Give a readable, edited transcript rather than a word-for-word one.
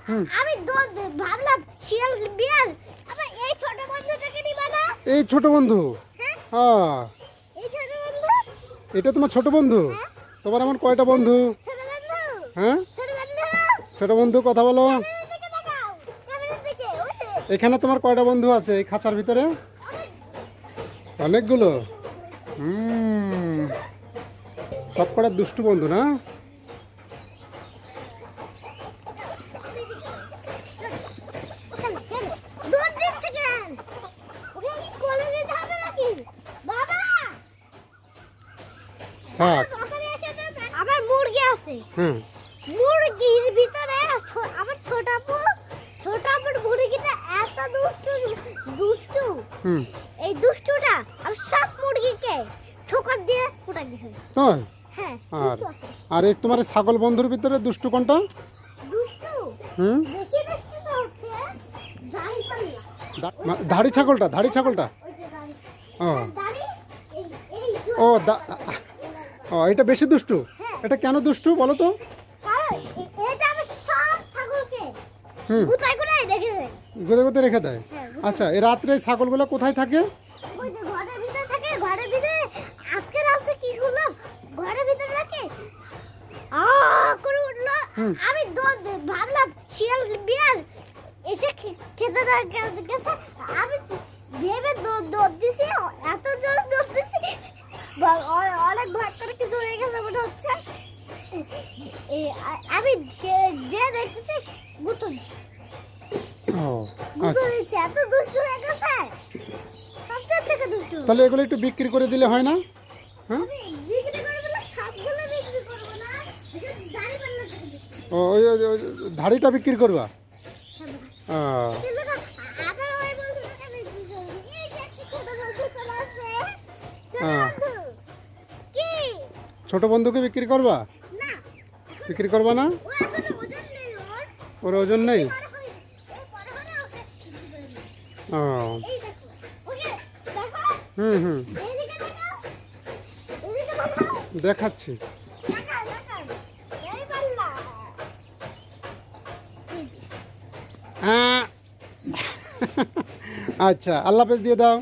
আমি ভাবলাম শিয়াল বিড়াল আবার এই ছোট বন্ধুটাকে নিবা না? এই ছোট বন্ধু? হ্যাঁ, এই ছোট বন্ধু এটা তোমার ছোট বন্ধু? তোমার এমন কয়টা বন্ধু? ছোট বন্ধু হ্যাঁ, ছোট বন্ধু ছোট বন্ধু কথা বলো। এদিকে তাকাও, ক্যামেরার দিকে। ওই যে, এখানে তোমার কয়টা বন্ধু আছে এই খাঁচার ভিতরে? অনেকগুলো। সব কটা দুষ্টু বন্ধু না? ওখানে, কেন? দৌড় দিচ্ছে কেন? ওকে কি কোলে নিতে হবে নাকি? বাবা! থাক। তাড়াতাড়ি এসে দে। আমার মুরগি আছে। হুম, মুরগির ভিতরে আমার ছোট আপুর মুরগিটা এত দুষ্টু। হুম, এই দুষ্টুটা আমি সব মুরগিকে ঠোকর দিয়ে ফুটা দিছে। তাই? হ্যাঁ, আর দুষ্টু আছে। আর এই তোমার এই ছাগল বন্ধুর ভিতরে দুষ্টু কোনটা? দুষ্টু হুম, বেশি দুষ্টু তো হচ্ছে দাড়ি পাল্লা। ধাড়ি ছাগলটা, ধাড়ি ছাগলটা। ওই যে দাড়ি। ও আর দাড়ি এই ও ও, এটা বেশি দুষ্টু। এটা কেন দুষ্টু বলো তো? কারণ এটা আমি সব ছাগলকে হুম, গুতাই গুতাই রেখে দেয়। গুঁড়ে গুঁড়ে রেখে দেয়। হ্যাঁ, আচ্ছা, এই রাত্রে এই ছাগলগুলো কোথায় থাকে? ওই যে ঘরের ভিতরে থাকে, ঘরের ভিতরে আজকে রাতে কি করলাম, ঘরের ভিতরে রাখে করে উঠলো। আমি ভাবলাম শিয়াল বিড়াল এসে খেতে গেছে। আমি ভেবে দৌড় দিছি, এত জোর দৌড় দিছি অনেক ভয় করে কিছু হয়ে গেছে মনে হচ্ছে। আমি যে দেখতেছি গুতো ও গুতো আচ্ছা, দিচ্ছে, এত দুষ্টু হয়ে গেছে, সবচেয়ে থেকে দুষ্টু। তাহলে এগুলো একটু বিক্রি করে দিলে হয় না? হ্যাঁ, আমি বিক্রি করবো না, সবগুলো বিক্রি করবো না, দাড়ি পাল্লা থেকে বিক্রি ও ওই ধাড়িটা বিক্রি করবা? করবো। ও, কিন্তু আবার ওই বন্ধুটাকে বিক্রি করবো। এই যে একটা ছোট বন্ধু চলে আসছে। ছোট হ্যাঁ। বন্ধু। কি? ছোট বন্ধুকে বিক্রি করবা? না, বিক্রি করবা না? ও এখনো ওজন নেই ওর। ওর ওজন নেই? বড় হয়ে- ও বড় হলে ওকে বিক্রি করে দেব। ও, এই দেখো, ওকে দেখো, হুম, এইদিকে দেখাও, এইদিকে দেখাও, দেখাচ্ছি। দেখাও, দেখাও। এই পাল্লা। এই যে। আচ্ছা, আল্লাহ হাফেজ দিয়ে দাও।